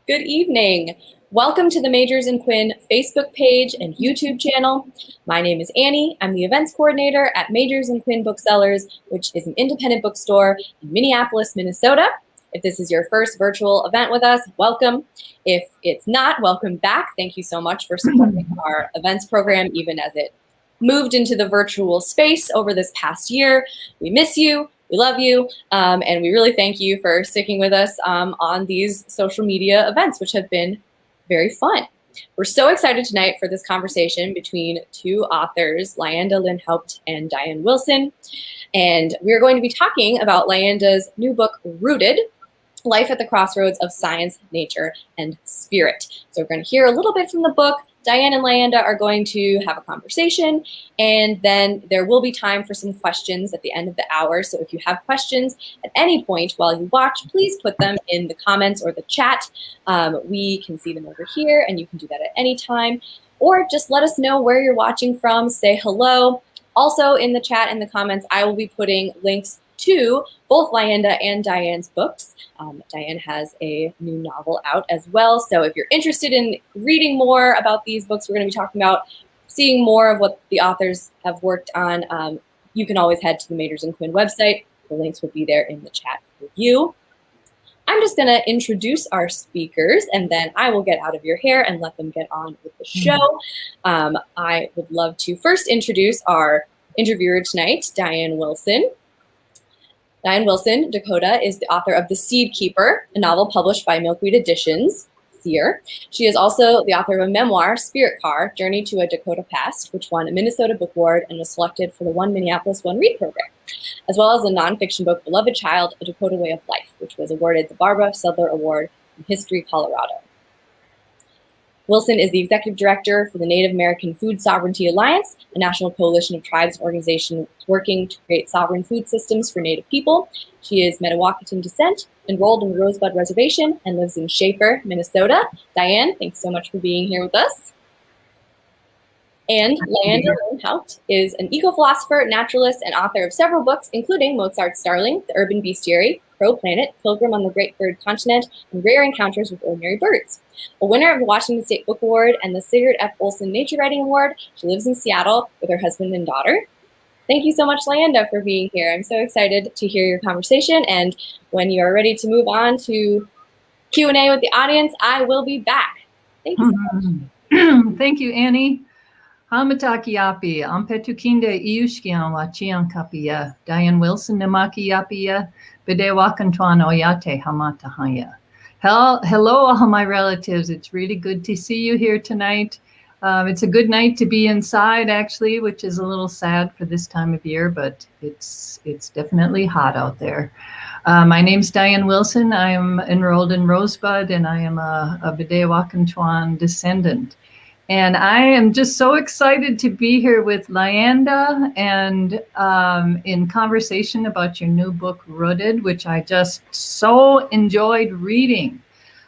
Good evening. Welcome to the Majors and Quinn Facebook page and YouTube channel. My name is Annie. I'm the events coordinator at Majors and Quinn Booksellers, which is an independent bookstore in Minneapolis, Minnesota. If this is your first virtual event with us, welcome. If it's not, welcome back. Thank you so much for supporting our events program, even as it moved into the virtual space over this past year. We miss you. We love you, and we really thank you for sticking with us on these social media events, which have been very fun. We're so excited tonight for this conversation between two authors, Lyanda Lynn Haupt and Diane Wilson. And we're going to be talking about Lyanda's new book, Rooted: Life at the Crossroads of Science, Nature, and Spirit. So we're going to hear a little bit from the book. Diane and Lyanda are going to have a conversation, and then there will be time for some questions at the end of the hour. So if you have questions at any point while you watch, please put them in the comments or the chat. We can see them over here, and you can do that at any time. Or just let us know where you're watching from. Say hello. Also in the chat and the comments, I will be putting links to both Lyanda and Diane's books. Diane has a new novel out as well. So if you're interested in reading more about these books we're going to be talking about, seeing more of what the authors have worked on, you can always head to the Majors and Quinn website. The links will be there in the chat for you. I'm just going to introduce our speakers, and then I will get out of your hair and let them get on with the show. I would love to first introduce our interviewer tonight, Diane Wilson. Diane Wilson, Dakota, is the author of The Seed Keeper, a novel published by Milkweed Editions, Seer. She is also the author of a memoir, Spirit Car, Journey to a Dakota Past, which won a Minnesota Book Award and was selected for the One Minneapolis One Read program, as well as a nonfiction book, Beloved Child, A Dakota Way of Life, which was awarded the Barbara Sudler Award in History, Colorado. Wilson is the executive director for the Native American Food Sovereignty Alliance, a national coalition of tribes organization working to create sovereign food systems for Native people. She is Metawakanton descent, enrolled in the Rosebud Reservation, and lives in Schaefer, Minnesota. Diane, thanks so much for being here with us. And Lyanda Lynn Haupt is an eco-philosopher, naturalist, and author of several books, including Mozart's Starling, The Urban Bestiary, Pro-Planet, Pilgrim on the Great Bird Continent, and Rare Encounters with Ordinary Birds. A winner of the Washington State Book Award and the Sigurd F. Olson Nature Writing Award, she lives in Seattle with her husband and daughter. Thank you so much, Lyanda, for being here. I'm so excited to hear your conversation, and when you are ready to move on to Q&A with the audience, I will be back. Thank you so much. Thank you, Annie. Hamatakiapi, Ampetukinda Iushkian Wachian Kapia, Diane Wilson Namakiapia, Bidewakantuan Oyate Hamatahaya. Hello, all my relatives. It's really good to see you here tonight. It's a good night to be inside, actually, which is a little sad for this time of year, but it's definitely hot out there. My name's Diane Wilson. I am enrolled in Rosebud, and I am a Bidewakantuan descendant. And I am just so excited to be here with Lyanda and in conversation about your new book, Rooted, which I just so enjoyed reading.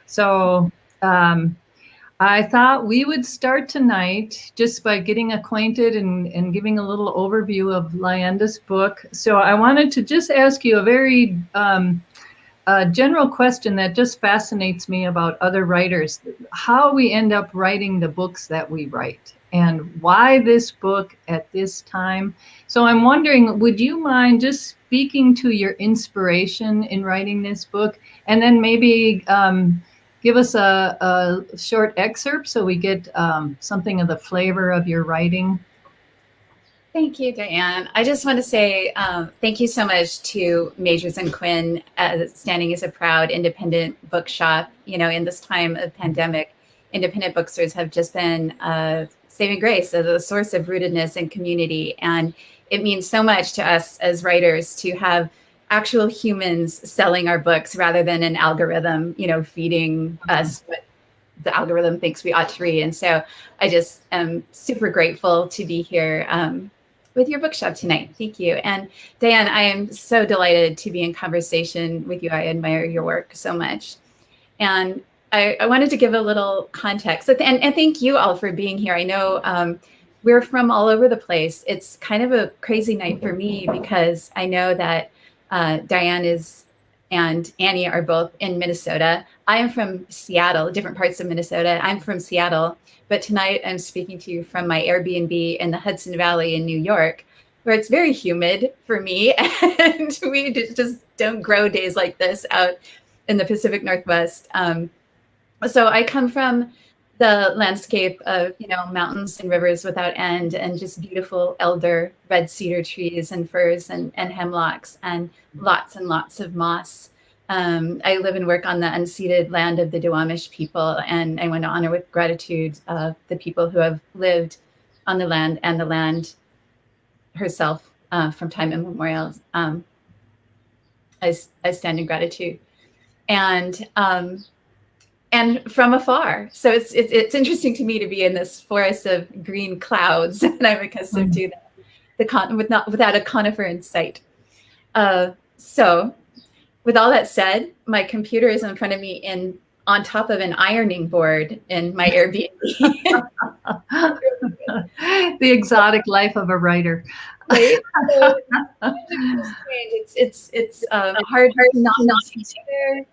So I thought we would start tonight just by getting acquainted and giving a little overview of Lyanda's book. So I wanted to just ask you a very general question that just fascinates me about other writers, how we end up writing the books that we write and why this book at this time. So I'm wondering, would you mind just speaking to your inspiration in writing this book, and then maybe give us a short excerpt so we get something of the flavor of your writing? Thank you, Diane. I just want to say thank you so much to Majors and Quinn, standing as a proud independent bookshop. You know, in this time of pandemic, independent bookstores have just been saving grace as a source of rootedness and community. And it means so much to us as writers to have actual humans selling our books rather than an algorithm, you know, feeding us what the algorithm thinks we ought to read. And so I just am super grateful to be here with your bookshop tonight. Thank you. And Diane, I am so delighted to be in conversation with you. I admire your work so much. And I wanted to give a little context. And thank you all for being here. I know we're from all over the place. It's kind of a crazy night for me because I know that Diane is and Annie are both in Minnesota. I am from Seattle, different parts of Minnesota. I'm from Seattle, but tonight I'm speaking to you from my Airbnb in the Hudson Valley in New York, where it's very humid for me, and we just don't grow days like this out in the Pacific Northwest. So I come from the landscape of, mountains and rivers without end, and just beautiful elder red cedar trees and firs and hemlocks and lots of moss. I live and work on the unceded land of the Duwamish people, and I want to honor with gratitude the people who have lived on the land and the land herself from time immemorial. I stand in gratitude. And from afar. So it's interesting to me to be in this forest of green clouds, and I'm accustomed to that, without a conifer in sight. So with all that said, my computer is in front of me on top of an ironing board in my Airbnb. The exotic life of a writer. Right? So, it's hard to not see each other.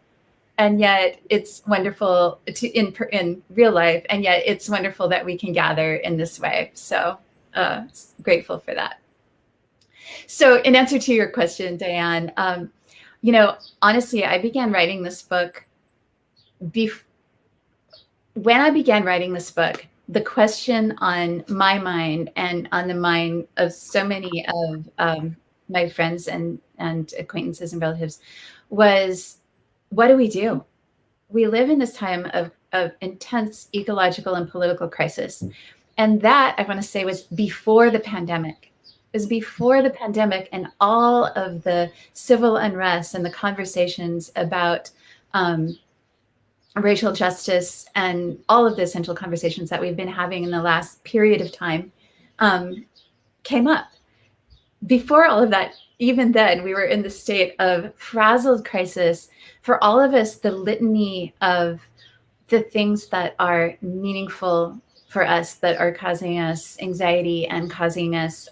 And yet it's wonderful in real life. And yet it's wonderful that we can gather in this way. So grateful for that. So in answer to your question, Diane, honestly, I began writing this book. When I began writing this book, the question on my mind and on the mind of so many of my friends and acquaintances and relatives was, what do we do? We live in this time of intense ecological and political crisis. And that, I want to say, was before the pandemic. It was before the pandemic and all of the civil unrest and the conversations about racial justice and all of the essential conversations that we've been having in the last period of time came up. Before all of that, even then, we were in the state of frazzled crisis. For all of us, the litany of the things that are meaningful for us, that are causing us anxiety and causing us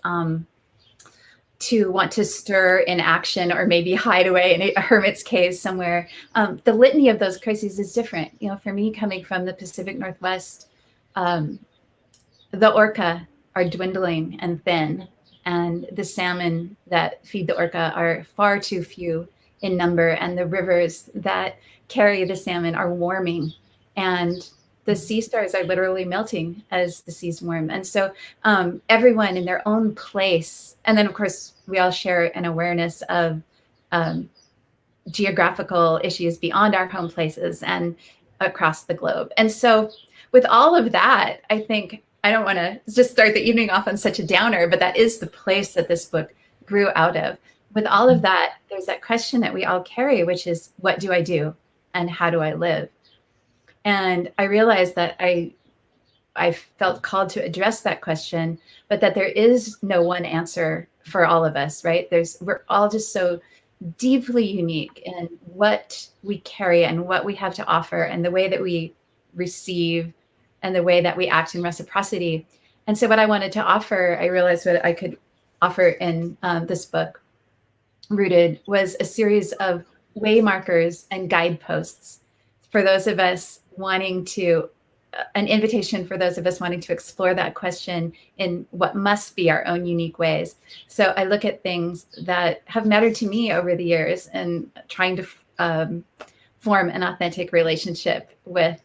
to want to stir in action or maybe hide away in a hermit's cave somewhere. The litany of those crises is different. For me, coming from the Pacific Northwest, the orca are dwindling and thin. And the salmon that feed the orca are far too few in number. And the rivers that carry the salmon are warming. And the sea stars are literally melting as the seas warm. And so everyone in their own place. And then, of course, we all share an awareness of geographical issues beyond our home places and across the globe. And so with all of that, I think, I don't want to just start the evening off on such a downer, but that is the place that this book grew out of. With all of that, there's that question that we all carry, which is, what do I do and how do I live? And I realized that I felt called to address that question, but that there is no one answer for all of us, right? We're all just so deeply unique in what we carry and what we have to offer and the way that we receive and the way that we act in reciprocity. And so what I wanted to offer, I realized what I could offer in this book, Rooted, was a series of way markers and guideposts for those of us wanting to, an invitation for those of us wanting to explore that question in what must be our own unique ways. So I look at things that have mattered to me over the years and trying to form an authentic relationship with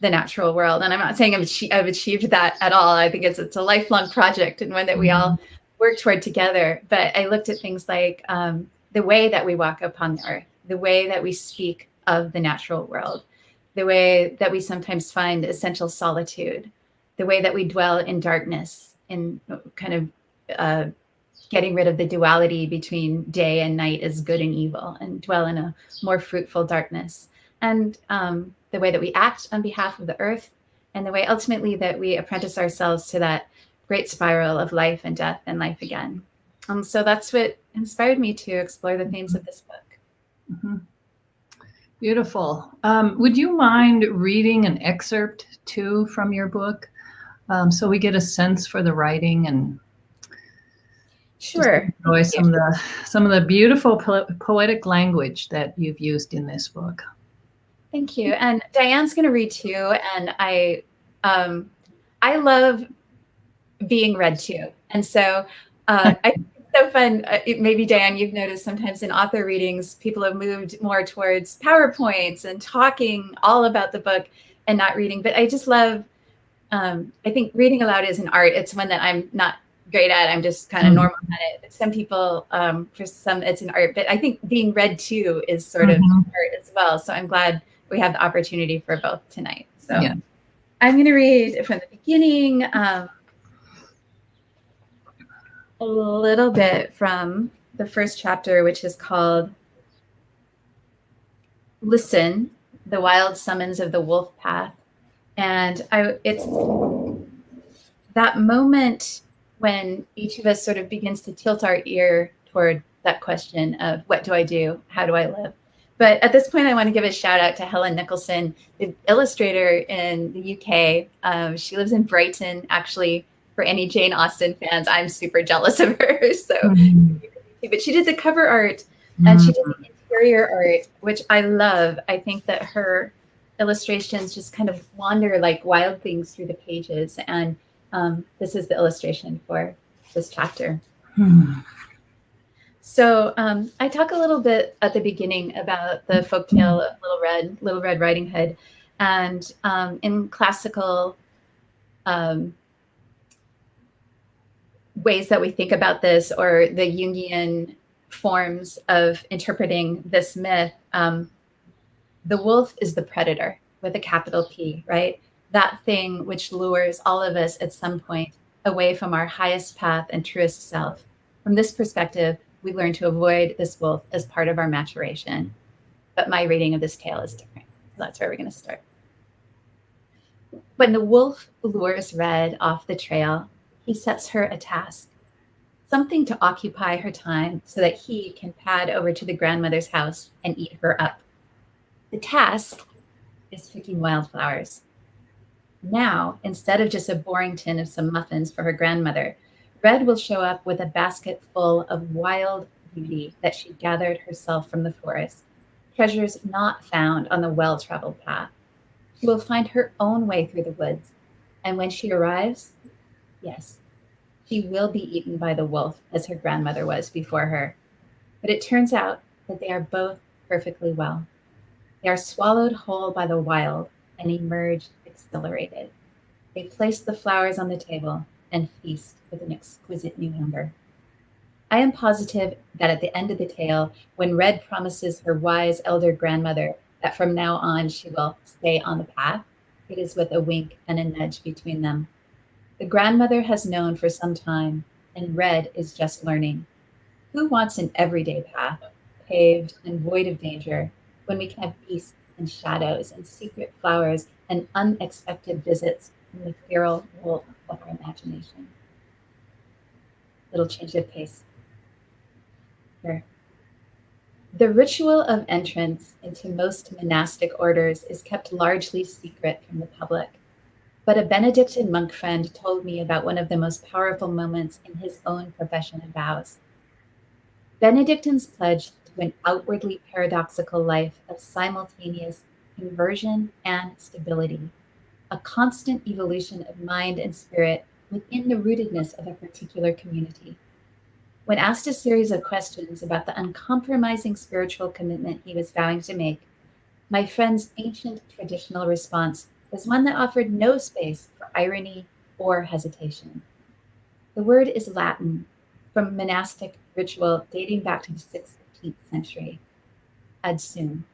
the natural world. And I'm not saying I've achieved that at all. I think it's a lifelong project and one that we all work toward together. But I looked at things like the way that we walk upon the earth, the way that we speak of the natural world, the way that we sometimes find essential solitude, the way that we dwell in darkness, in kind of getting rid of the duality between day and night as good and evil, and dwell in a more fruitful darkness. And the way that we act on behalf of the earth, and the way ultimately that we apprentice ourselves to that great spiral of life and death and life again. So that's what inspired me to explore the themes of this book. Mm-hmm. Beautiful. Would you mind reading an excerpt too from your book, so we get a sense for the writing? And Sure. Enjoy some of the beautiful poetic language that you've used in this book. Thank you. And Diane's going to read too. And I love being read to. And so I think it's so fun. Maybe Diane, you've noticed sometimes in author readings, people have moved more towards PowerPoints and talking all about the book and not reading. But I just love, I think reading aloud is an art. It's one that I'm not great at. I'm just kind of normal at it. But some people, for some, it's an art. But I think being read to is sort of art as well. So I'm glad we have the opportunity for both tonight. So yeah. I'm going to read from the beginning. A little bit from the first chapter, which is called Listen, the Wild Summons of the Wolf Path. And it's that moment when each of us sort of begins to tilt our ear toward that question of what do I do? How do I live? But at this point, I want to give a shout out to Helen Nicholson, the illustrator in the UK. She lives in Brighton, actually. For any Jane Austen fans, I'm super jealous of her. So, but she did the cover art and she did the interior art, which I love. I think that her illustrations just kind of wander like wild things through the pages. And this is the illustration for this chapter. So I talk a little bit at the beginning about the folktale of Little Red Riding Hood. And in classical ways that we think about this, or the Jungian forms of interpreting this myth, the wolf is the predator with a capital P, right? That thing which lures all of us at some point away from our highest path and truest self. From this perspective, we learn to avoid this wolf as part of our maturation. But my reading of this tale is different. So that's where we're going to start. When the wolf lures Red off the trail, he sets her a task, something to occupy her time so that he can pad over to the grandmother's house and eat her up. The task is picking wildflowers. Now, instead of just a boring tin of some muffins for her grandmother, Red will show up with a basket full of wild beauty that she gathered herself from the forest, treasures not found on the well-traveled path. She will find her own way through the woods, and when she arrives, yes, she will be eaten by the wolf as her grandmother was before her. But it turns out that they are both perfectly well. They are swallowed whole by the wild and emerge exhilarated. They place the flowers on the table and feast with an exquisite new number. I am positive that at the end of the tale, when Red promises her wise elder grandmother that from now on she will stay on the path, it is with a wink and a nudge between them. The grandmother has known for some time, and Red is just learning. Who wants an everyday path, paved and void of danger, when we can have beasts and shadows and secret flowers and unexpected visits from the feral wolf of our imagination? Little change of pace. Here. The ritual of entrance into most monastic orders is kept largely secret from the public. But a Benedictine monk friend told me about one of the most powerful moments in his own profession of vows. Benedictines pledged to an outwardly paradoxical life of simultaneous conversion and stability, a constant evolution of mind and spirit within the rootedness of a particular community. When asked a series of questions about the uncompromising spiritual commitment he was vowing to make, my friend's ancient traditional response was one that offered no space for irony or hesitation. The word is Latin, from monastic ritual dating back to the 16th century. Ad sum.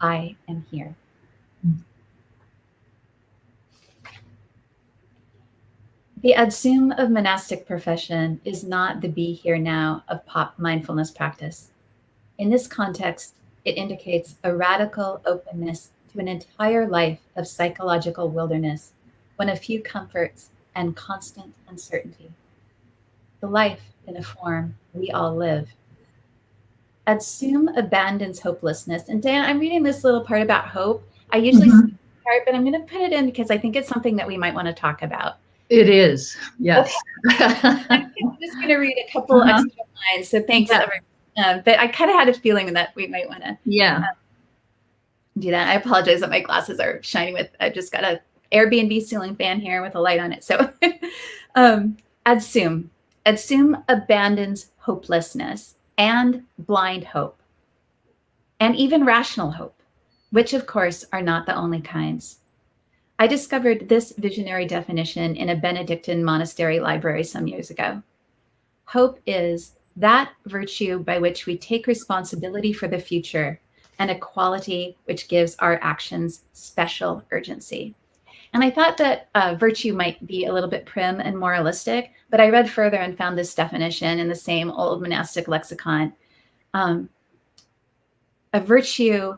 I am here. The ad sum of monastic profession is not the be here now of pop mindfulness practice. In this context, it indicates a radical openness to an entire life of psychological wilderness, one of few comforts and constant uncertainty. The life, in a form, we all live. Ad sum abandons hopelessness. And Dan, I'm reading this little part about hope. I usually skip this part, but I'm going to put it in because I think it's something that we might want to talk about. It is, yes. I'm just going to read a couple extra lines. So thanks, everyone. But I kind of had a feeling that we might want to do that. I apologize that my glasses are shining with, I just got a Airbnb ceiling fan here with a light on it. So Adsum. Adsum abandons hopelessness and blind hope, and even rational hope, which of course are not the only kinds. I discovered this visionary definition in a Benedictine monastery library some years ago. Hope is that virtue by which we take responsibility for the future, and a quality which gives our actions special urgency. And I thought that virtue might be a little bit prim and moralistic, but I read further and found this definition in the same old monastic lexicon. A virtue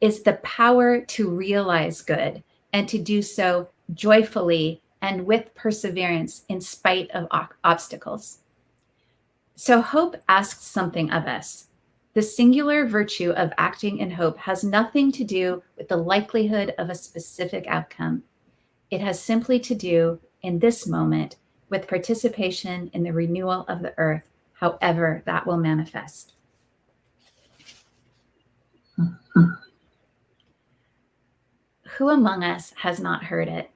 is the power to realize good and to do so joyfully and with perseverance in spite of obstacles. So hope asks something of us. The singular virtue of acting in hope has nothing to do with the likelihood of a specific outcome. It has simply to do, in this moment, with participation in the renewal of the earth, however that will manifest. Who among us has not heard it?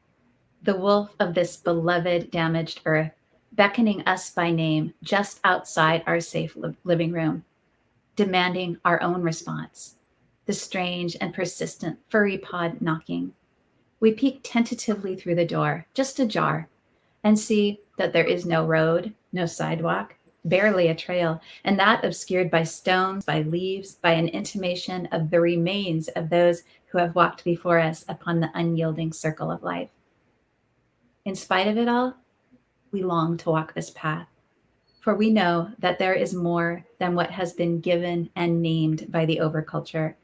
The wolf of this beloved, damaged earth, beckoning us by name just outside our safe living room, demanding our own response. The strange and persistent furry pod knocking. We peek tentatively through the door, just ajar, and see that there is no road, no sidewalk, barely a trail, and that obscured by stones, by leaves, by an intimation of the remains of those who have walked before us upon the unyielding circle of life. In spite of it all, we long to walk this path, for we know that there is more than what has been given and named by the overculture,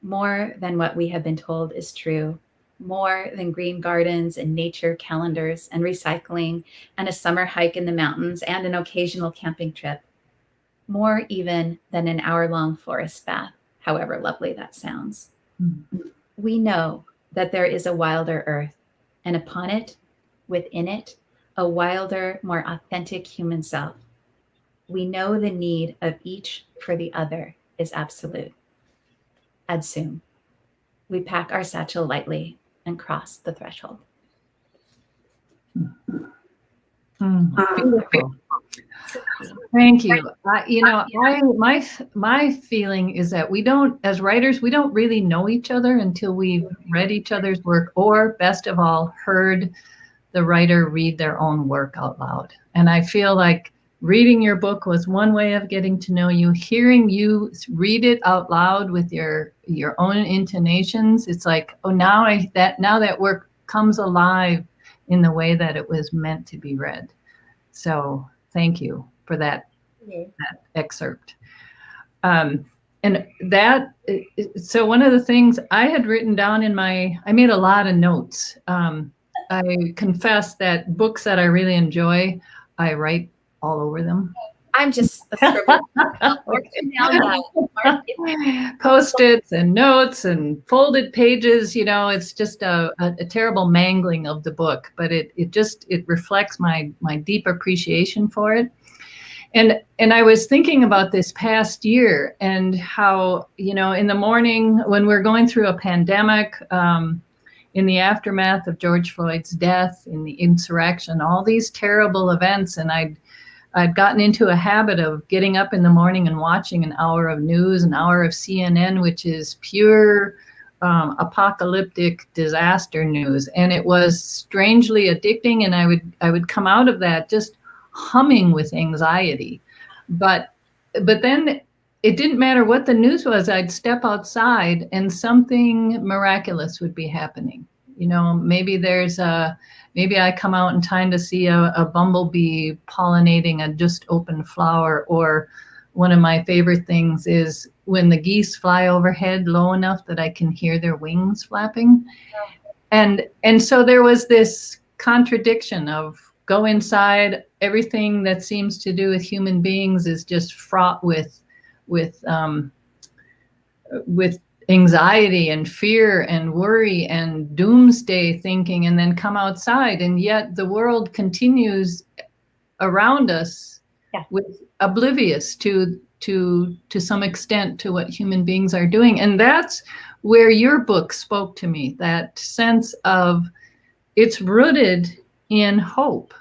more than what we have been told is true, more than green gardens and nature calendars and recycling and a summer hike in the mountains and an occasional camping trip, more even than an hour-long forest bath, however lovely that sounds. We know that there is a wilder earth, and upon it, within it, a wilder, more authentic human self. We know the need of each for the other is absolute. Adsum. We pack our satchel lightly and cross the threshold. Beautiful. Thank you. My feeling is that we don't, as writers, we don't really know each other until we've read each other's work, or best of all, heard the writer read their own work out loud. And I feel like reading your book was one way of getting to know you. Hearing you read it out loud with your own intonations, it's like, oh, now that work comes alive in the way that it was meant to be read. So thank you for that excerpt. And that, so one of the things I had written down I made a lot of notes. I confess that books that I really enjoy, I write all over them. I'm just a scribbler. Post-its and notes and folded pages, it's just a terrible mangling of the book, but it reflects my deep appreciation for it. And I was thinking about this past year and how, in the morning when we're going through a pandemic, in the aftermath of George Floyd's death, in the insurrection, all these terrible events, and I'd gotten into a habit of getting up in the morning and watching an hour of news, an hour of CNN, which is pure apocalyptic disaster news. And it was strangely addicting. And I would come out of that just humming with anxiety. But then it didn't matter what the news was. I'd step outside and something miraculous would be happening. Maybe I come out in time to see a bumblebee pollinating a just open flower, or one of my favorite things is when the geese fly overhead low enough that I can hear their wings flapping. And so there was this contradiction of go inside, everything that seems to do with human beings is just fraught with anxiety and fear and worry and doomsday thinking, and then come outside, and yet the world continues around us with oblivious to some extent to what human beings are doing. And that's where your book spoke to me, that sense of it's rooted in hope.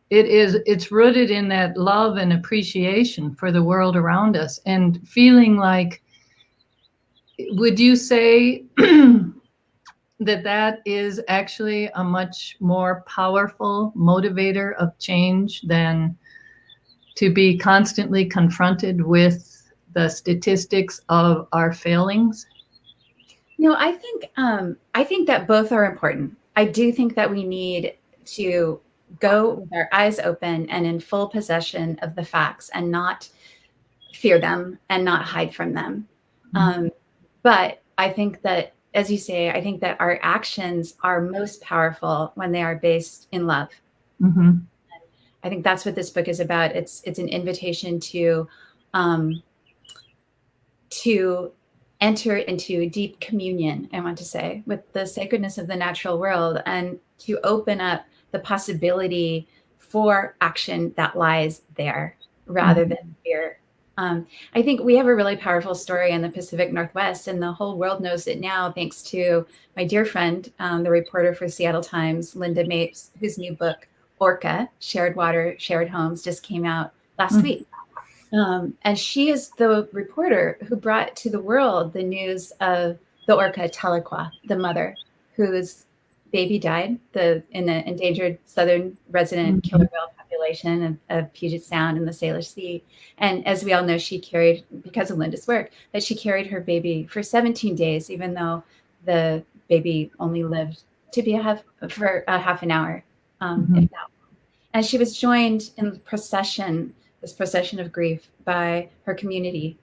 It's rooted in that love and appreciation for the world around us, and feeling like, would you say that is actually a much more powerful motivator of change than to be constantly confronted with the statistics of our failings? No, I think that both are important. I do think that we need to go with our eyes open and in full possession of the facts, and not fear them and not hide from them. But I think that, as you say, I think that our actions are most powerful when they are based in love. I think that's what this book is about. It's an invitation to enter into deep communion, I want to say, with the sacredness of the natural world, and to open up the possibility for action that lies there rather than fear. I think we have a really powerful story in the Pacific Northwest, and the whole world knows it now, thanks to my dear friend, the reporter for Seattle Times, Linda Mapes, whose new book, Orca, Shared Water, Shared Homes, just came out last week. And she is the reporter who brought to the world the news of the orca Tahlequah, the mother whose baby died in the endangered southern resident killer whale population of Puget Sound in the Salish Sea. And as we all know, she carried, because of Linda's work, that she carried her baby for 17 days, even though the baby only lived to be for a half an hour, if that. And she was joined in this procession of grief, by her community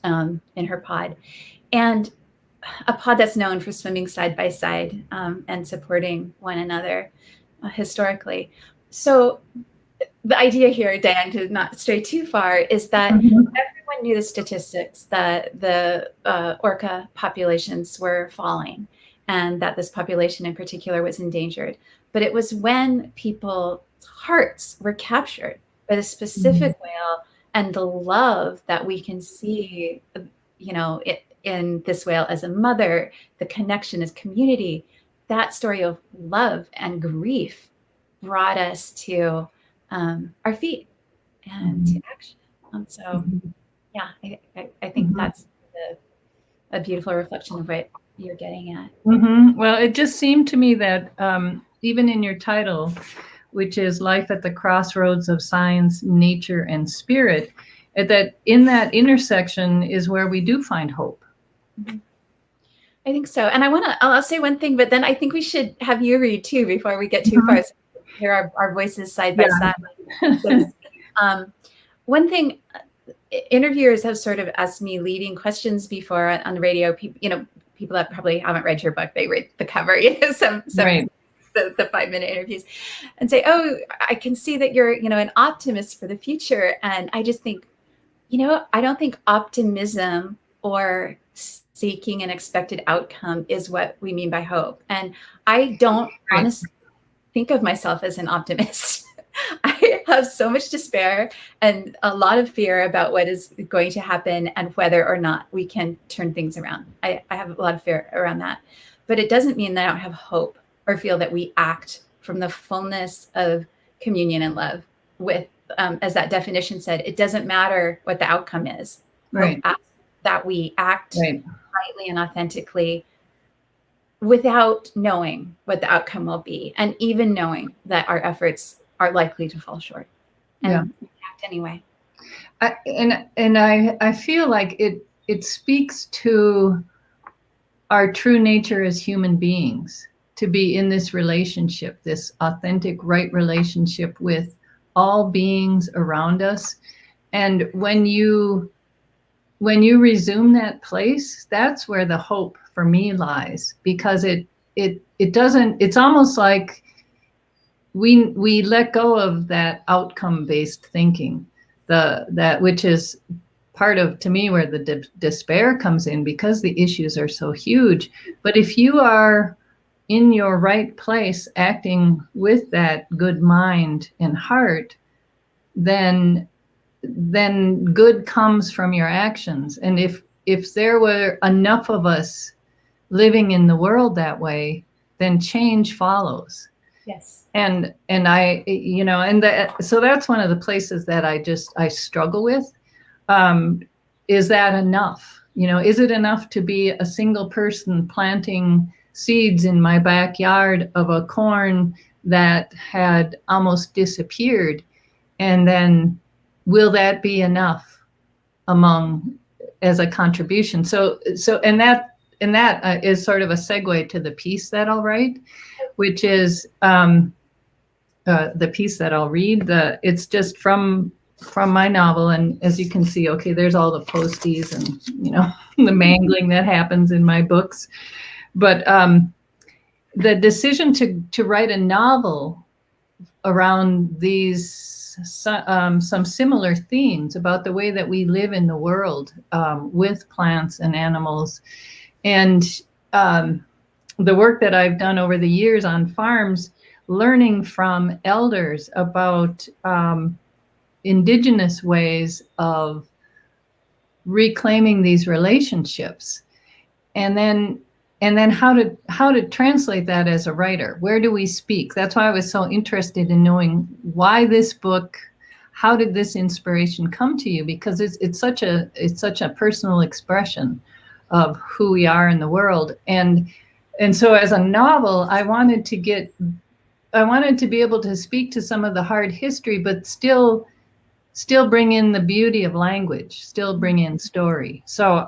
in her pod. And a pod that's known for swimming side by side and supporting one another historically. So the idea here, Diane, to not stray too far, is that everyone knew the statistics that the orca populations were falling, and that this population in particular was endangered. But it was when people's hearts were captured by the specific whale, and the love that we can see, in this whale as a mother, the connection as community, that story of love and grief brought us to our feet and to action. So, yeah, I think that's a beautiful reflection of what you're getting at. Well, it just seemed to me that even in your title, which is Life at the Crossroads of Science, Nature, and Spirit, that in that intersection is where we do find hope. I think so. And I'll say one thing, but then I think we should have you read too before we get too far. So hear our voices side by side. So, one thing, interviewers have sort of asked me leading questions before on the radio. People that probably haven't read your book, they read the cover, some right. The 5-minute interviews, and say, "Oh, I can see that you're, an optimist for the future." And I just think, I don't think optimism or seeking an expected outcome is what we mean by hope. And I don't honestly think of myself as an optimist. I have so much despair and a lot of fear about what is going to happen and whether or not we can turn things around. I have a lot of fear around that, but it doesn't mean that I don't have hope or feel that we act from the fullness of communion and love with, as that definition said, it doesn't matter what the outcome is. Right. That we act rightly and authentically without knowing what the outcome will be, and even knowing that our efforts are likely to fall short, and act anyway. I feel like it speaks to our true nature as human beings, to be in this relationship, this authentic, right relationship with all beings around us. And when you resume that place, that's where the hope for me lies, because it doesn't, it's almost like we let go of that outcome-based thinking, that which is part of, to me, where the despair comes in, because the issues are so huge. But if you are in your right place, acting with that good mind and heart, then good comes from your actions. And if there were enough of us living in the world that way, then change follows. Yes. And I, so that's one of the places that I struggle with. Is that enough? Is it enough to be a single person planting seeds in my backyard of a corn that had almost disappeared? And then will that be enough as a contribution? And that is sort of a segue to the piece that I'll write, which is the piece that I'll read. It's just from my novel, and as you can see, okay, there's all the posties and the mangling that happens in my books. But the decision to write a novel around these some similar themes about the way that we live in the world with plants and animals, and the work that I've done over the years on farms, learning from elders about indigenous ways of reclaiming these relationships, and then how to translate that as a writer. Where do we speak? That's why I was so interested in knowing why this book. How did this inspiration come to you? Because it's such a personal expression of who we are in the world. And so as a novel, I wanted to be able to speak to some of the hard history, but still bring in the beauty of language, still bring in story. So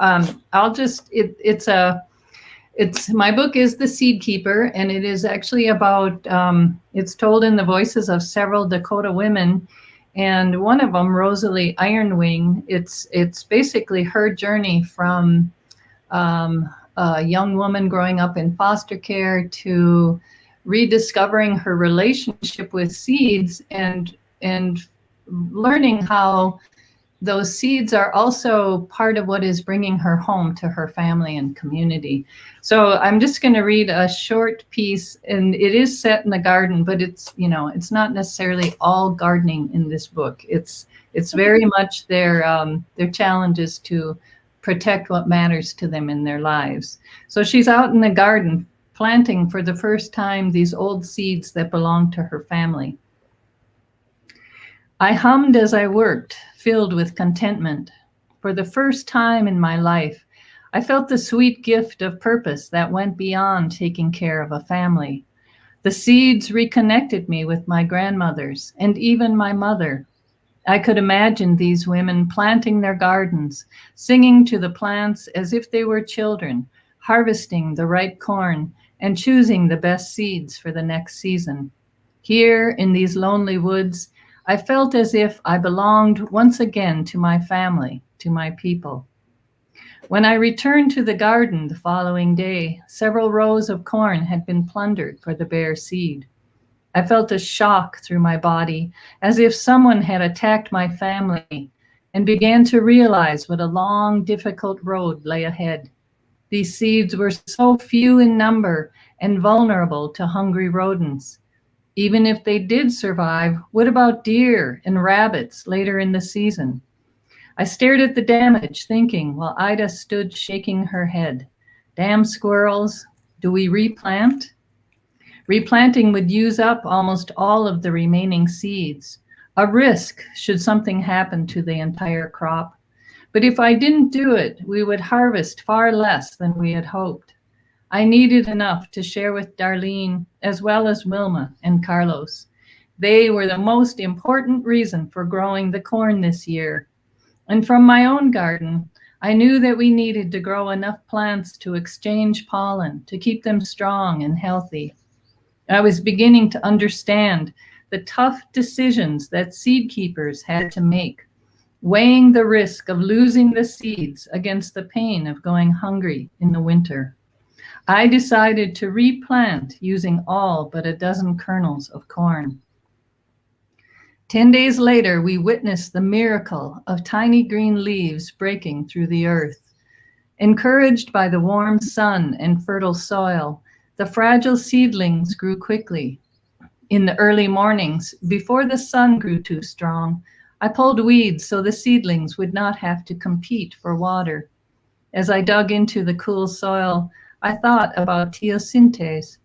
my book is The Seed Keeper, and it is actually about, it's told in the voices of several Dakota women, and one of them, Rosalie Ironwing, it's basically her journey from a young woman growing up in foster care to rediscovering her relationship with seeds and learning how those seeds are also part of what is bringing her home to her family and community. So I'm just going to read a short piece, and it is set in the garden, but it's not necessarily all gardening in this book. It's very much their challenges to protect what matters to them in their lives. So she's out in the garden planting for the first time these old seeds that belong to her family. I hummed as I worked, filled with contentment. For the first time in my life, I felt the sweet gift of purpose that went beyond taking care of a family. The seeds reconnected me with my grandmothers and even my mother. I could imagine these women planting their gardens, singing to the plants as if they were children, harvesting the right corn and choosing the best seeds for the next season. Here in these lonely woods, I felt as if I belonged once again to my family, to my people. When I returned to the garden the following day, several rows of corn had been plundered for the bare seed. I felt a shock through my body, as if someone had attacked my family, and began to realize what a long, difficult road lay ahead. These seeds were so few in number and vulnerable to hungry rodents. Even if they did survive, what about deer and rabbits later in the season? I stared at the damage, thinking, while Ida stood shaking her head. Damn squirrels, do we replant? Replanting would use up almost all of the remaining seeds, a risk should something happen to the entire crop. But if I didn't do it, we would harvest far less than we had hoped. I needed enough to share with Darlene, as well as Wilma and Carlos. They were the most important reason for growing the corn this year. And from my own garden, I knew that we needed to grow enough plants to exchange pollen, to keep them strong and healthy. I was beginning to understand the tough decisions that seed keepers had to make, weighing the risk of losing the seeds against the pain of going hungry in the winter. I decided to replant using all but a dozen kernels of corn. 10 days later, we witnessed the miracle of tiny green leaves breaking through the earth. Encouraged by the warm sun and fertile soil, the fragile seedlings grew quickly. In the early mornings, before the sun grew too strong, I pulled weeds so the seedlings would not have to compete for water. As I dug into the cool soil, I thought about teosinte,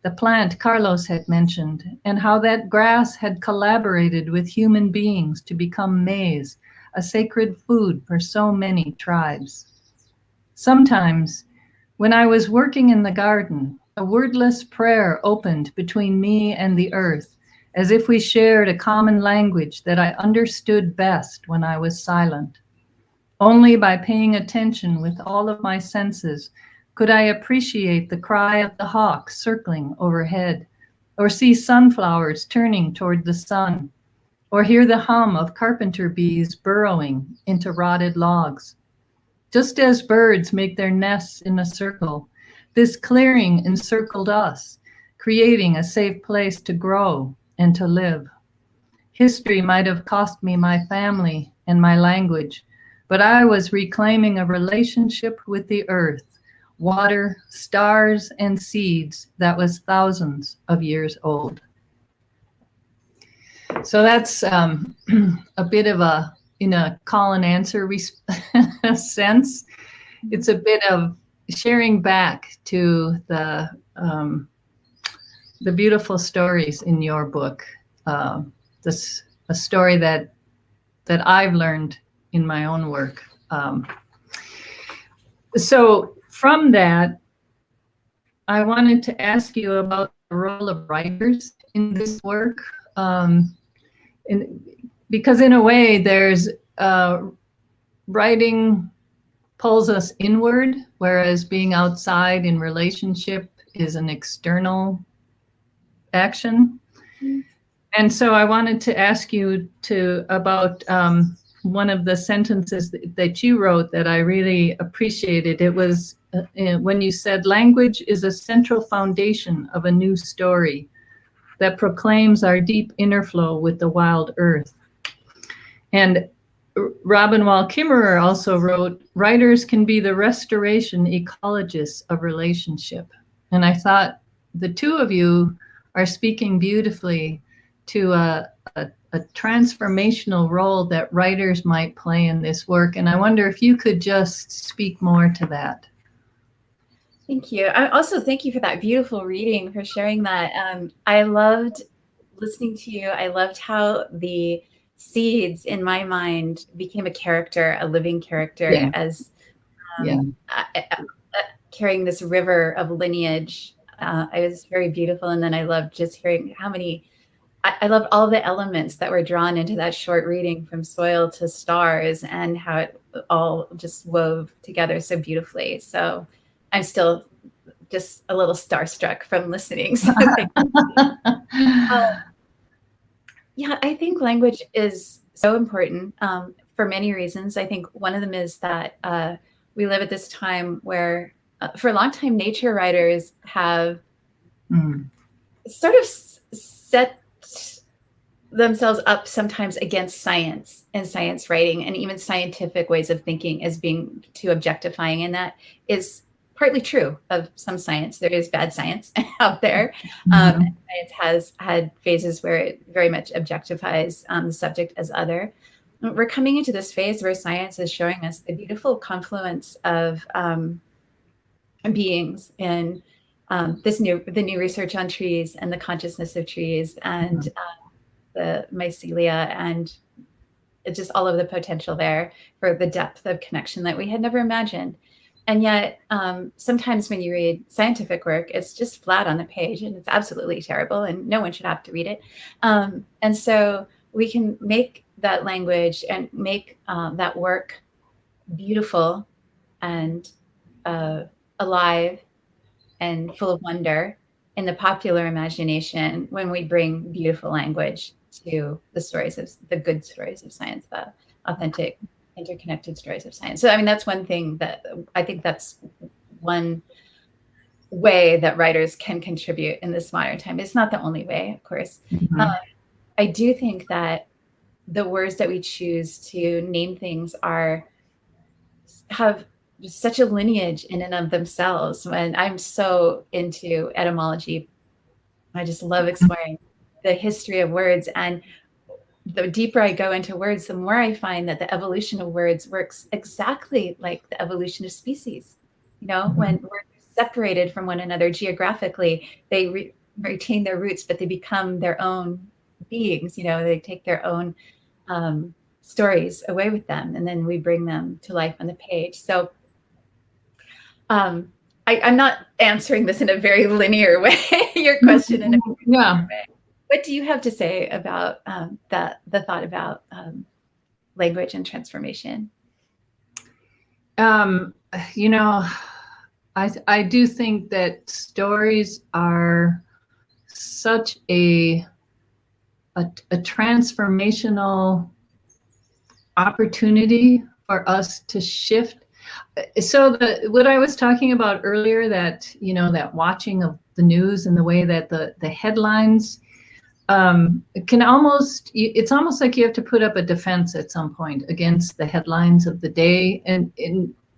the plant Carlos had mentioned, and how that grass had collaborated with human beings to become maize, a sacred food for so many tribes. Sometimes, when I was working in the garden, a wordless prayer opened between me and the earth, as if we shared a common language that I understood best when I was silent. Only by paying attention with all of my senses could I appreciate the cry of the hawk circling overhead, or see sunflowers turning toward the sun, or hear the hum of carpenter bees burrowing into rotted logs. Just as birds make their nests in a circle, this clearing encircled us, creating a safe place to grow and to live. History might have cost me my family and my language, but I was reclaiming a relationship with the earth, water, stars, and seeds that was thousands of years old. So that's a bit of a, in a call and answer sense. It's a bit of sharing back to the beautiful stories in your book. This a story that I've learned in my own work. So from that, I wanted to ask you about the role of writers in this work, because in a way, there's writing pulls us inward, whereas being outside in relationship is an external action. Mm-hmm. And so I wanted to ask you about one of the sentences that you wrote that I really appreciated. It was when you said, language is a central foundation of a new story that proclaims our deep inner flow with the wild earth. And Robin Wall Kimmerer also wrote, writers can be the restoration ecologists of relationship. And I thought the two of you are speaking beautifully to a transformational role that writers might play in this work. And I wonder if you could just speak more to that. Thank you. I also thank you for that beautiful reading, for sharing that. I loved listening to you. I loved how the seeds in my mind became a character, a living character, yeah. As carrying this river of lineage. It was very beautiful. And then I loved just hearing how many, I loved all the elements that were drawn into that short reading, from soil to stars, and how it all just wove together so beautifully. So I'm still just a little starstruck from listening. So yeah, I think language is so important for many reasons. I think one of them is that we live at this time where for a long time, nature writers have sort of set themselves up sometimes against science and science writing, and even scientific ways of thinking as being too objectifying. And that is partly true of some science. There is bad science out there. Science has had phases where it very much objectifies the subject as other. We're coming into this phase where science is showing us the beautiful confluence of beings in the new research on trees and the consciousness of trees, and the mycelia, and just all of the potential there for the depth of connection that we had never imagined. And yet, sometimes when you read scientific work, it's just flat on the page, and it's absolutely terrible, and no one should have to read it. And so we can make that language and make that work beautiful and alive and full of wonder in the popular imagination when we bring beautiful language to the stories of the good stories of science, the authentic, interconnected stories of science. So, I mean, that's one thing that I think that's one way that writers can contribute in this modern time. It's not the only way, of course. I do think that the words that we choose to name things have such a lineage in and of themselves. When I'm so into etymology, I just love exploring the history of words. And the deeper I go into words, the more I find that the evolution of words works exactly like the evolution of species. You know, when words are separated from one another geographically, they retain their roots, but they become their own beings. You know, they take their own stories away with them, and then we bring them to life on the page. So I'm not answering this in a very linear way, your question in a very linear way. What do you have to say about the thought about language and transformation? You know, I do think that stories are such a transformational opportunity for us to shift. So what I was talking about earlier, that, you know, that watching of the news and the way that the headlines can almost, it's almost like you have to put up a defense at some point against the headlines of the day. And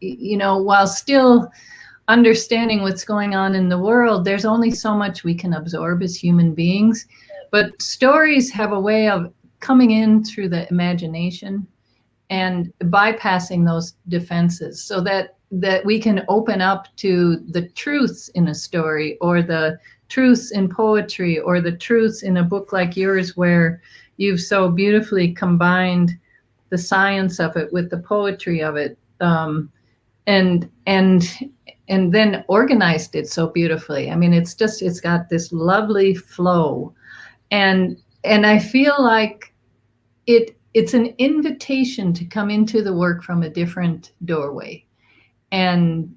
you know, while still understanding what's going on in the world, there's only so much we can absorb as human beings. But stories have a way of coming in through the imagination and bypassing those defenses, so that we can open up to the truths in a story, or the truths in poetry, or the truths in a book like yours, where you've so beautifully combined the science of it with the poetry of it, and then organized it so beautifully. I mean, it's got this lovely flow, and I feel like it's an invitation to come into the work from a different doorway. And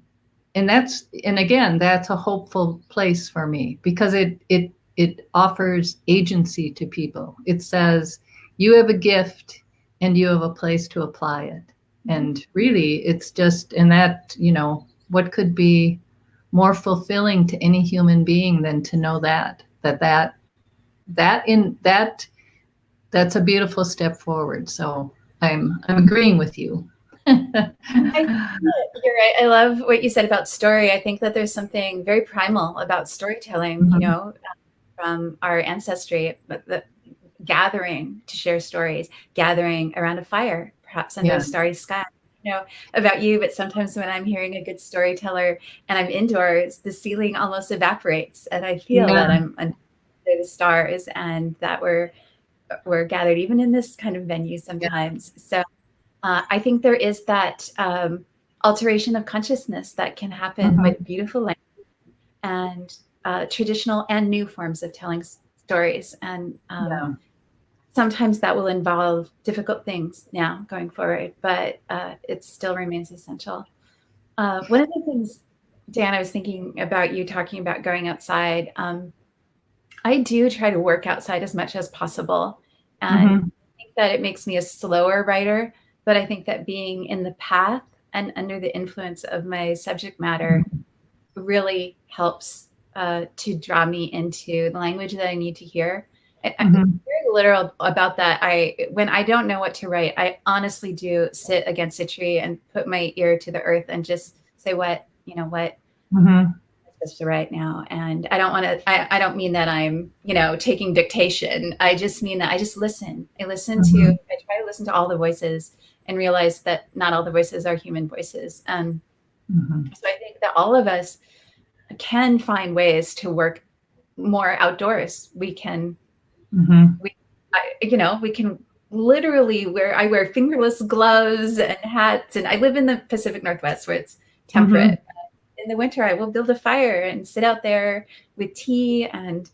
again, that's a hopeful place for me, because it offers agency to people. It says, you have a gift and you have a place to apply it. And really, it's just, and that, you know, what could be more fulfilling to any human being than to know that's a beautiful step forward. So I'm agreeing with you. You're right. I love what you said about story. I think that there's something very primal about storytelling, you know, from our ancestry, but the gathering to share stories, gathering around a fire, perhaps under a starry sky. You know about you, but sometimes when I'm hearing a good storyteller and I'm indoors, the ceiling almost evaporates, and I feel that I'm under the stars, and that we're gathered even in this kind of venue sometimes. So I think there is that alteration of consciousness that can happen with beautiful language and traditional and new forms of telling stories. And sometimes that will involve difficult things now going forward, but it still remains essential. One of the things, Dan, I was thinking about you talking about going outside. I do try to work outside as much as possible. And I think that it makes me a slower writer, but I think that being in the path and under the influence of my subject matter really helps to draw me into the language that I need to hear. I'm very literal about that. When I don't know what to write, I honestly do sit against a tree and put my ear to the earth and just say, what to write now. And I don't want to, I don't mean that I'm, you know, taking dictation. I just mean that I just listen. I try to listen to all the voices and realize that not all the voices are human voices. So I think that all of us can find ways to work more outdoors. We can, we can literally I wear fingerless gloves and hats, and I live in the Pacific Northwest where it's temperate. In the winter, I will build a fire and sit out there with tea and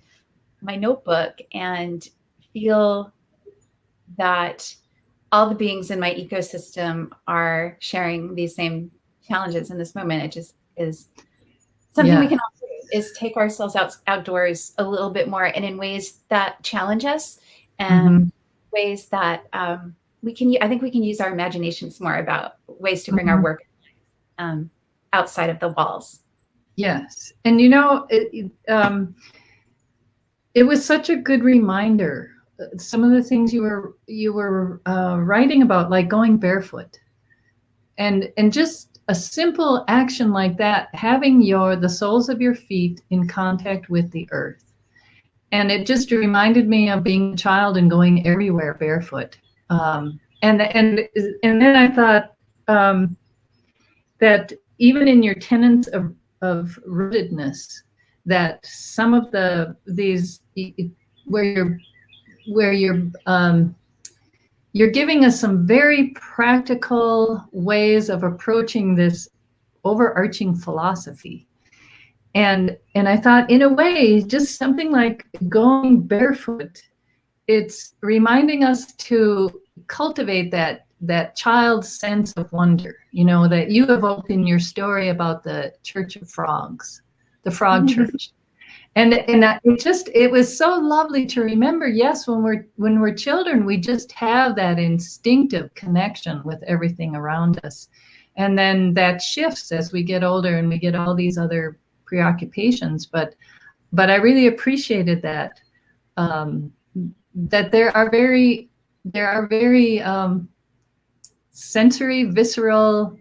my notebook and feel that all the beings in my ecosystem are sharing these same challenges in this moment. It just is something we can all do, is take ourselves outdoors a little bit more, and in ways that challenge us, and ways that I think we can use our imaginations more about ways to bring our work outside of the walls. Yes. And, you know, it was such a good reminder some of the things you were writing about, like going barefoot, and just a simple action like that, having the soles of your feet in contact with the earth. And it just reminded me of being a child and going everywhere barefoot. And then I thought that even in your tenets of rootedness, that some of these where you're giving us some very practical ways of approaching this overarching philosophy. And I thought, in a way, just something like going barefoot, it's reminding us to cultivate that child's sense of wonder, that you evoked in your story about the Church of Frogs, the Frog Church. And it was so lovely to remember. Yes, when we're children, we just have that instinctive connection with everything around us. And then that shifts as we get older and we get all these other preoccupations. But I really appreciated that, that there are very sensory, visceral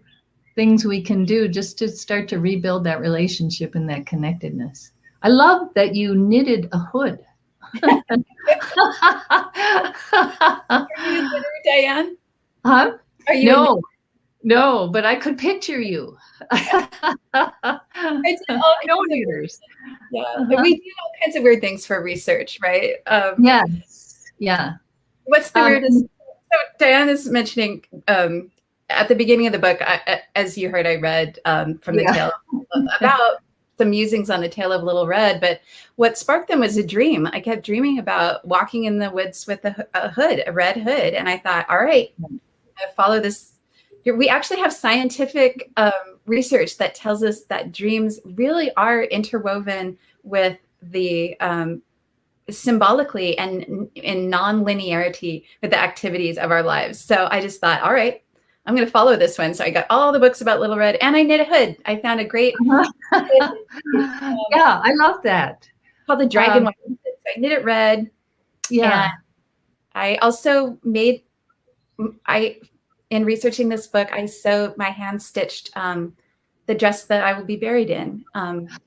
things we can do just to start to rebuild that relationship and that connectedness. I love that you knitted a hood. Are you a knitter, Diane? Huh? Are you? No, but I could picture you. No knitters. Yeah, we do all kinds of weird things for research, right? Yes. Yeah. What's the weirdest? So Diane is mentioning at the beginning of the book, as you heard, I read from the tale about some musings on the tale of Little Red, but what sparked them was a dream. I kept dreaming about walking in the woods with a hood, a red hood. And I thought, all right, I'm gonna follow this. We actually have scientific research that tells us that dreams really are interwoven with the symbolically and in non-linearity with the activities of our lives. So I just thought, all right, I'm going to follow this one. So I got all the books about Little Red, and I knit a hood. I found a great yeah, I love that. Called the Dragon One. So I knit it red. Yeah. And I also made, in researching this book, my hand stitched the dress that I will be buried in. That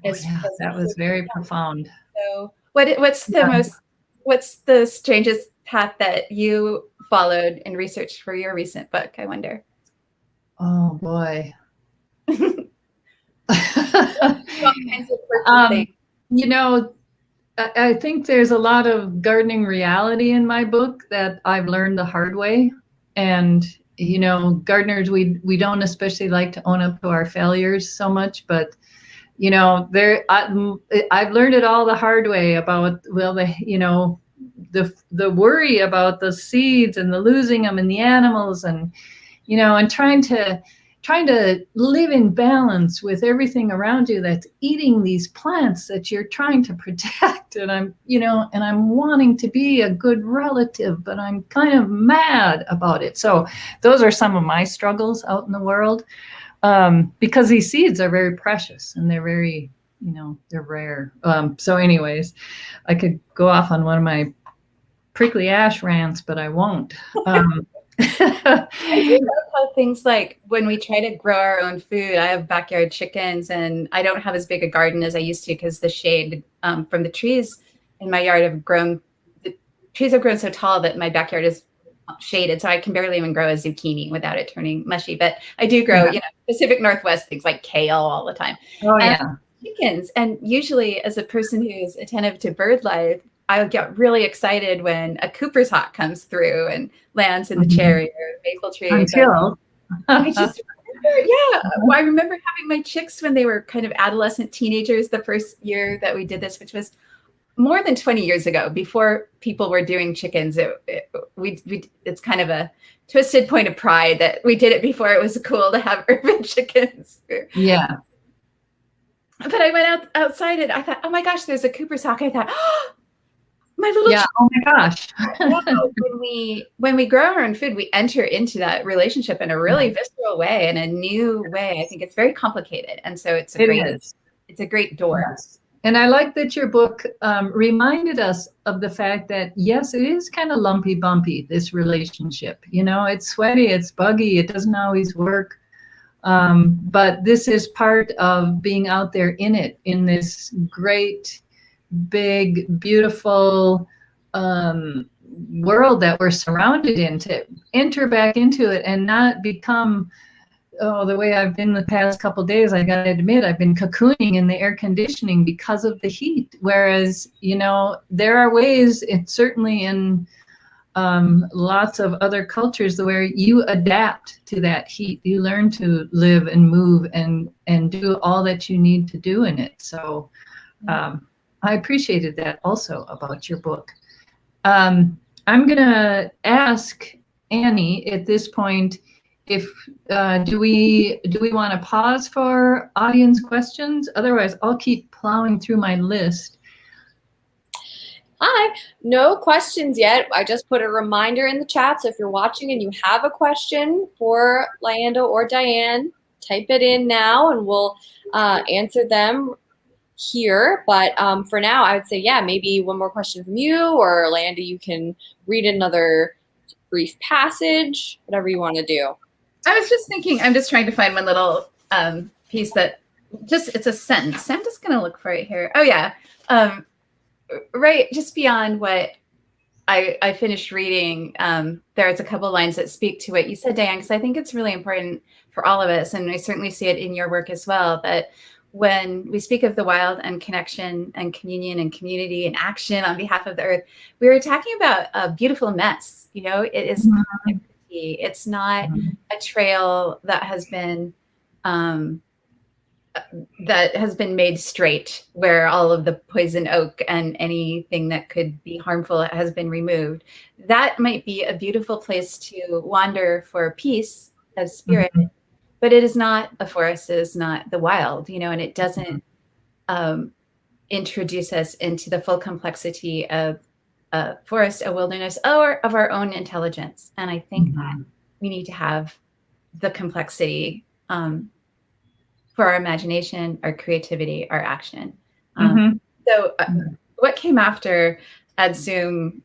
was very profound. So what's the strangest path that you followed in research for your recent book, I wonder? Oh boy. I think there's a lot of gardening reality in my book that I've learned the hard way. And, gardeners, we don't especially like to own up to our failures so much, but I've learned it all the hard way about, the worry about the seeds and the losing them and the animals and, and trying to live in balance with everything around you that's eating these plants that you're trying to protect. And I'm wanting to be a good relative, but I'm kind of mad about it. So those are some of my struggles out in the world. Because these seeds are very precious and they're very, they're rare. So anyways, I could go off on one of my prickly ash rants, but I won't. I do love how things like when we try to grow our own food, I have backyard chickens and I don't have as big a garden as I used to because the shade from the trees in my yard the trees have grown so tall that my backyard is shaded, so I can barely even grow a zucchini without it turning mushy. But I do grow, Pacific Northwest things like kale all the time. Chickens. And usually, as a person who is attentive to bird life, I get really excited when a Cooper's hawk comes through and lands in the cherry or maple tree. Until I just remember, I remember having my chicks when they were kind of adolescent teenagers the first year that we did this, which was more than 20 years ago, before people were doing chickens. It's kind of a twisted point of pride that we did it before it was cool to have urban chickens. Yeah. But I went outside and I thought, oh my gosh, there's a Cooper's hawk. I thought, oh, my little oh my gosh. when we grow our own food, we enter into that relationship in a really visceral way, in a new way. I think it's very complicated. And so it's a great door. And I like that your book reminded us of the fact that, yes, it is kind of lumpy bumpy, this relationship. You know, it's sweaty, it's buggy, it doesn't always work. But this is part of being out there in it, in this great, big, beautiful world that we're surrounded in, to enter back into it and not become, oh, the way I've been the past couple of days, I got to admit, I've been cocooning in the air conditioning because of the heat. Whereas, you know, there are ways, it's certainly in lots of other cultures where you adapt to that heat. You learn to live and move and do all that you need to do in it. So I appreciated that also about your book. I'm going to ask Annie at this point, if do we want to pause for audience questions? Otherwise, I'll keep plowing through my list. Hi, no questions yet. I just put a reminder in the chat. So if you're watching and you have a question for Lyanda or Diane, type it in now and we'll answer them here. But for now, I would say, yeah, maybe one more question from you, or Lyanda, you can read another brief passage, whatever you want to do. I was just thinking, I'm just trying to find one little piece that just, it's a sentence. I'm just going to look for it here. Oh, yeah. Right, just beyond what I finished reading, there's a couple lines that speak to what you said, Diane, because I think it's really important for all of us, and I certainly see it in your work as well, that when we speak of the wild and connection and communion and community and action on behalf of the earth, we were talking about a beautiful mess. You know, it is connectivity. It's not a trail that has been made straight, where all of the poison oak and anything that could be harmful has been removed. That might be a beautiful place to wander for peace of spirit, but it is not a forest, it is not the wild, you know, and it doesn't introduce us into the full complexity of a forest, a wilderness, or of our own intelligence. And I think that we need to have the complexity for our imagination, our creativity, our action. So what came after Adsum,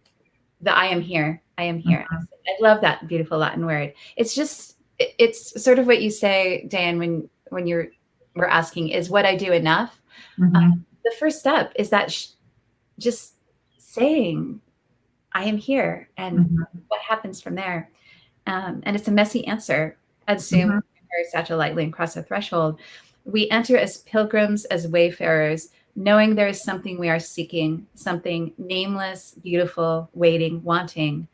the I am here, I am here. I love that beautiful Latin word. It's just, it's sort of what you say, Diane, when we're asking, is what I do enough? The first step is that just saying, I am here, and what happens from there. And it's a messy answer. Adsum, satchel lightly and cross the threshold. We enter as pilgrims, as wayfarers, knowing there is something we are seeking, something nameless, beautiful, waiting, wanting.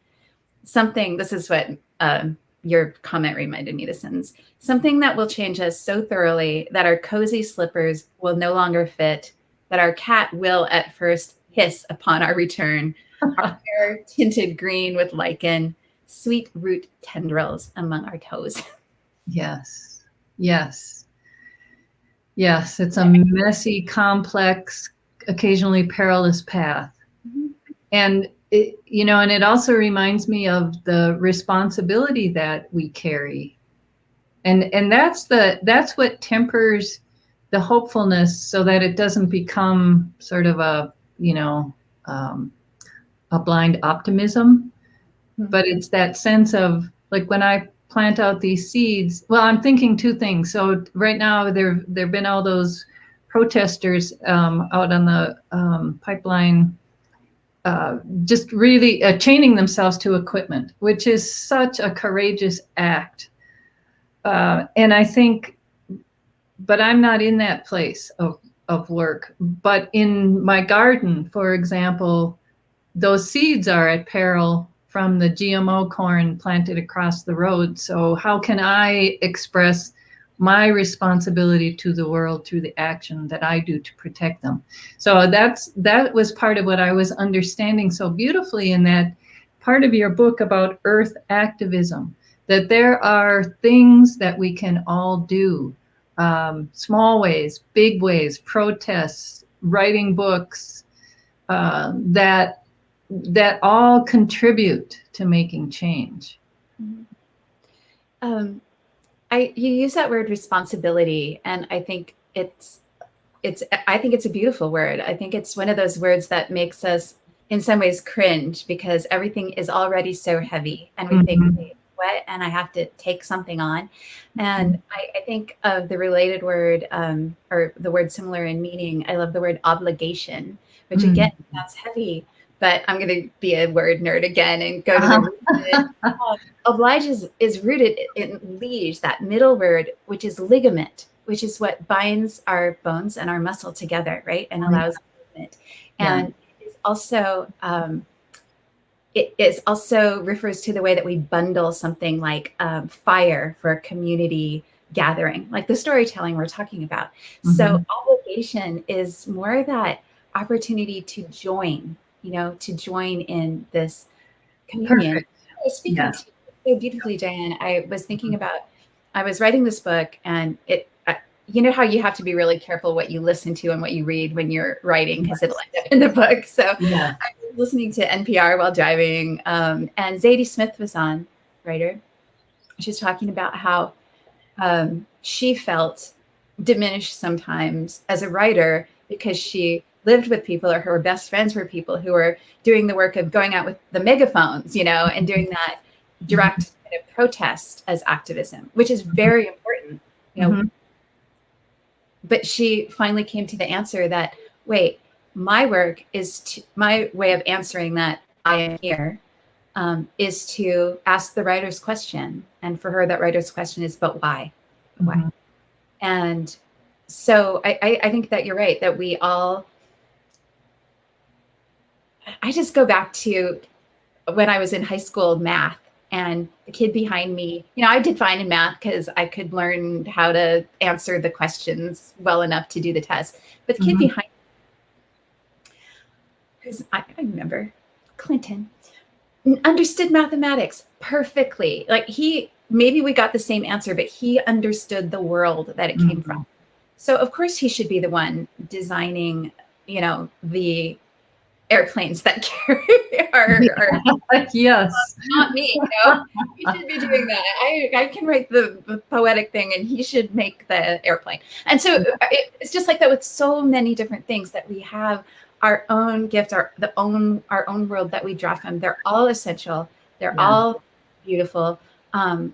Something, this is what your comment reminded me, the sentence, something that will change us so thoroughly that our cozy slippers will no longer fit, that our cat will at first hiss upon our return, our hair tinted green with lichen, sweet root tendrils among our toes. Yes, yes, yes. It's a messy, complex, occasionally perilous path. And it, you know, and it also reminds me of the responsibility that we carry. And that's what tempers the hopefulness, so that it doesn't become sort of a, you know, a blind optimism. But it's that sense of, like, when I plant out these seeds, well, I'm thinking two things. So right now there've been all those protesters out on the pipeline, just really chaining themselves to equipment, which is such a courageous act. And I think, but I'm not in that place of work. But in my garden, for example, those seeds are at peril from the GMO corn planted across the road. So how can I express my responsibility to the world through the action that I do to protect them? So that was part of what I was understanding so beautifully in that part of your book about earth activism, that there are things that we can all do, small ways, big ways, protests, writing books, that all contribute to making change. You use that word responsibility, and I think it's I think it's a beautiful word. I think it's one of those words that makes us in some ways cringe because everything is already so heavy and we think, wait, what? And I have to take something on. And I think of the related word or the word similar in meaning. I love the word obligation, which again sounds heavy, but I'm going to be a word nerd again and go to the root of it. Oblige is rooted in liege, that middle word, which is ligament, which is what binds our bones and our muscle together, right? And allows movement. And it's also, it is also refers to the way that we bundle something like fire for a community gathering, like the storytelling we're talking about. So obligation is more that opportunity to join, to join in this communion. Speaking to you so beautifully, Diane, I was thinking about, I was writing this book and you know how you have to be really careful what you listen to and what you read when you're writing because it'll end up in the book. So I was listening to NPR while driving and Zadie Smith was on, writer. She was talking about how she felt diminished sometimes as a writer because she lived with people or her best friends were people who were doing the work of going out with the megaphones, and doing that direct kind of protest as activism, which is very important, But she finally came to the answer that, wait, my work is my way of answering that I am here is to ask the writer's question. And for her, that writer's question is, but why? Why? And so I think that you're right, that we all, I just go back to when I was in high school math and the kid behind me, I did fine in math because I could learn how to answer the questions well enough to do the test. But the kid behind me, who's, I remember, Clinton, understood mathematics perfectly. Like maybe we got the same answer, but he understood the world that it came from. So of course he should be the one designing, the airplanes that carry our yes, not me. He should be doing that. I can write the poetic thing, and he should make the airplane. And so it's just like that with so many different things that we have our own gift, our own world that we draw from. They're all essential. They're all beautiful. And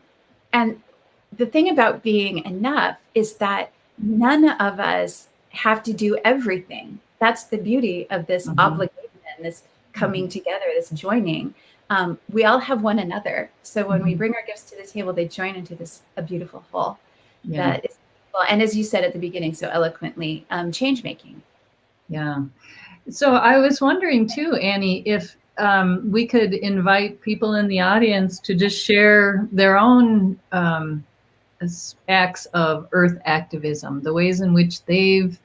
the thing about being enough is that none of us have to do everything. That's the beauty of this obligation, this coming together, this joining. We all have one another. So when we bring our gifts to the table, they join into a beautiful whole. That is, and as you said at the beginning so eloquently, change making. Yeah. So I was wondering too, Annie, if we could invite people in the audience to just share their own acts of earth activism, the ways in which they've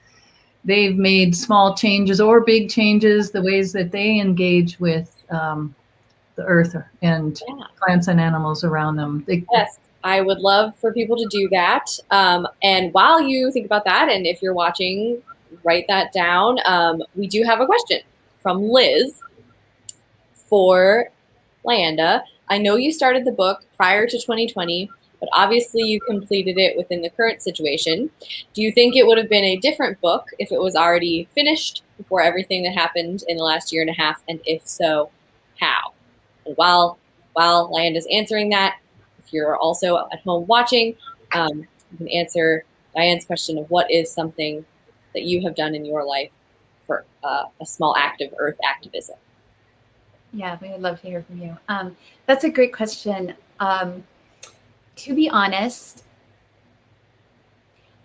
made small changes or big changes, the ways that they engage with the earth and plants and animals around them. Yes, I would love for people to do that. And while you think about that, and if you're watching, write that down. We do have a question from Liz for Lyanda. I know you started the book prior to 2020, but obviously you completed it within the current situation. Do you think it would have been a different book if it was already finished before everything that happened in the last year and a half? And if so, how? And while Lyanda's answering that, if you're also at home watching, you can answer Diane's question of what is something that you have done in your life for a small act of earth activism. Yeah, we would love to hear from you. That's a great question. To be honest,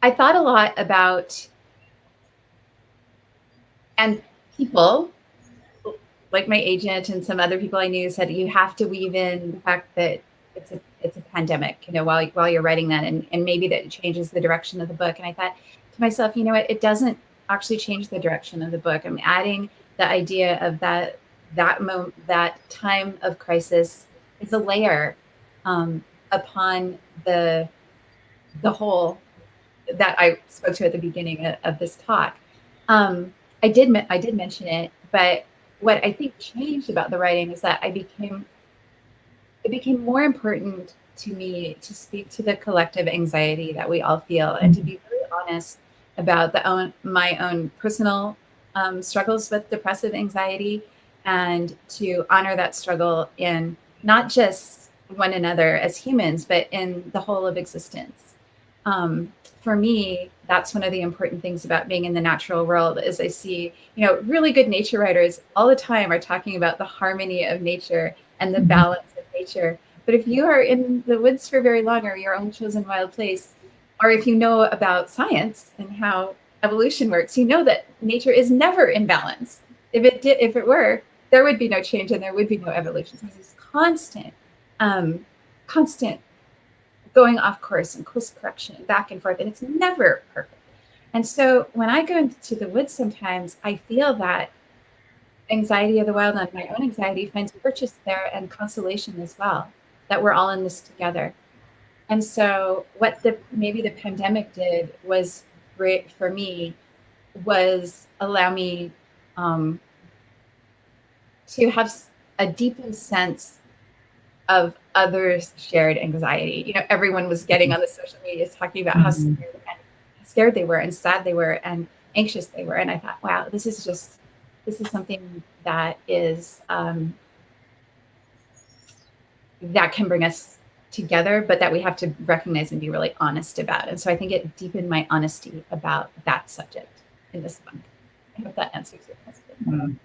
I thought a lot about, and people like my agent and some other people I knew said, you have to weave in the fact that it's a pandemic, while you're writing that, and maybe that changes the direction of the book. And I thought to myself, it doesn't actually change the direction of the book. I'm adding the idea of that moment, that time of crisis is a layer upon the whole that I spoke to at the beginning of this talk. I did mention it, but what I think changed about the writing is that it became more important to me to speak to the collective anxiety that we all feel, and to be really honest about my own personal struggles with depressive anxiety, and to honor that struggle in not just one another as humans, but in the whole of existence. For me, that's one of the important things about being in the natural world is I see, really good nature writers all the time are talking about the harmony of nature and the balance of nature. But if you are in the woods for very long, or your own chosen wild place, or if you know about science and how evolution works, you know that nature is never in balance. If it were, there would be no change and there would be no evolution. So there's this constant going off course and course correction and back and forth, and it's never perfect. And so when I go into the woods, sometimes I feel that anxiety of the wild and my own anxiety finds purchase there and consolation as well, that we're all in this together. And so what maybe the pandemic did was great for me was allow me to have a deeper sense of others' shared anxiety. Everyone was getting on the social media talking about how scared they were and sad they were and anxious they were. And I thought, wow, this is something that is that can bring us together, but that we have to recognize and be really honest about. And so I think it deepened my honesty about that subject in this book. I hope that answers your question.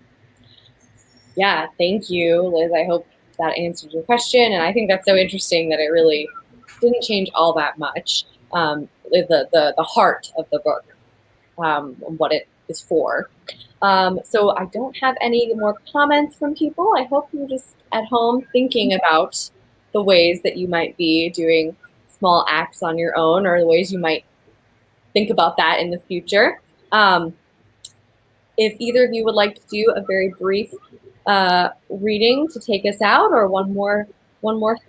Yeah, thank you, Liz. I hope that answered your question. And I think that's so interesting that it really didn't change all that much. The heart of the book, what it is for. So I don't have any more comments from people. I hope you're just at home thinking about the ways that you might be doing small acts on your own, or the ways you might think about that in the future. If either of you would like to do a very brief reading to take us out, or one more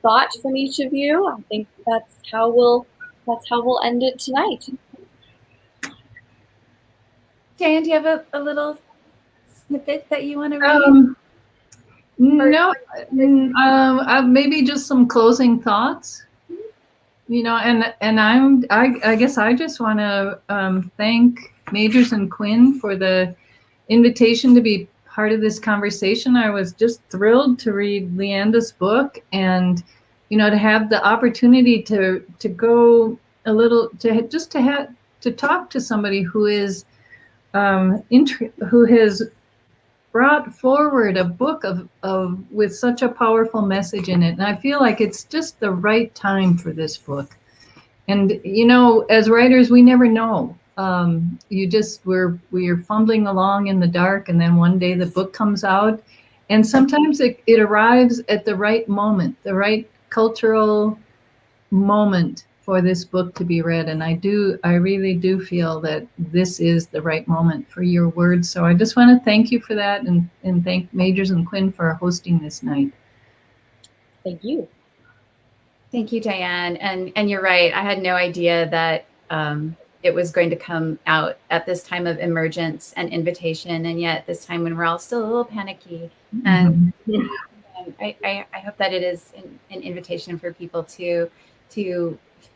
thought from each of you, I think that's how we'll end it tonight. Diane, do you have a little snippet that you want to read? No, maybe just some closing thoughts. And I guess I just want to thank Majors and Quinn for the invitation to be part of this conversation. I was just thrilled to read Lyanda's book, and to have the opportunity to go a little to talk to somebody who is who has brought forward a book of with such a powerful message in it. And I feel like it's just the right time for this book. And as writers, we never know. We're fumbling along in the dark, and then one day the book comes out, and sometimes it arrives at the right moment, the right cultural moment for this book to be read. And I really do feel that this is the right moment for your words. So I just want to thank you for that, and thank Majors and Quinn for hosting this night. Thank you. Thank you, Diane. And you're right. I had no idea that it was going to come out at this time of emergence and invitation, and yet this time when we're all still a little panicky. And I hope that it is an invitation for people to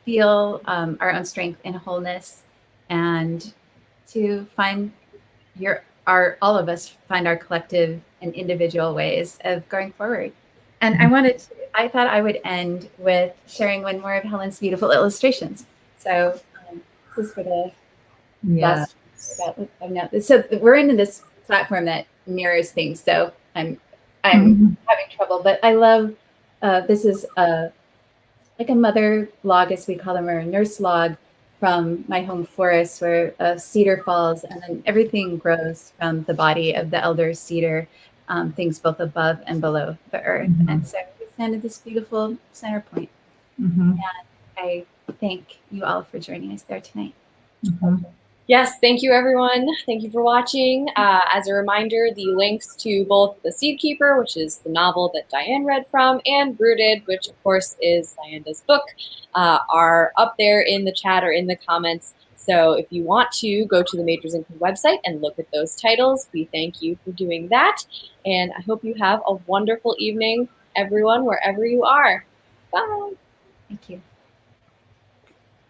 feel our own strength and wholeness, and to find all of us find our collective and individual ways of going forward. And I thought I would end with sharing one more of Helen's beautiful illustrations. So this is for the last. So we're into this platform that mirrors things. So I'm having trouble, but I love this is like a mother log, as we call them, or a nurse log from my home forest, where a cedar falls and then everything grows from the body of the elder cedar, things both above and below the earth. And so we stand at this beautiful center point. And I thank you all for joining us there tonight. Yes, thank you, everyone. Thank you for watching. As a reminder, the links to both The Seed Keeper, which is the novel that Diane read from, and Rooted, which of course is Lyanda's book, are up there in the chat or in the comments. So if you want to go to the Majors and Quinn website and look at those titles, we thank you for doing that. And I hope you have a wonderful evening, everyone, wherever you are. Bye. Thank you.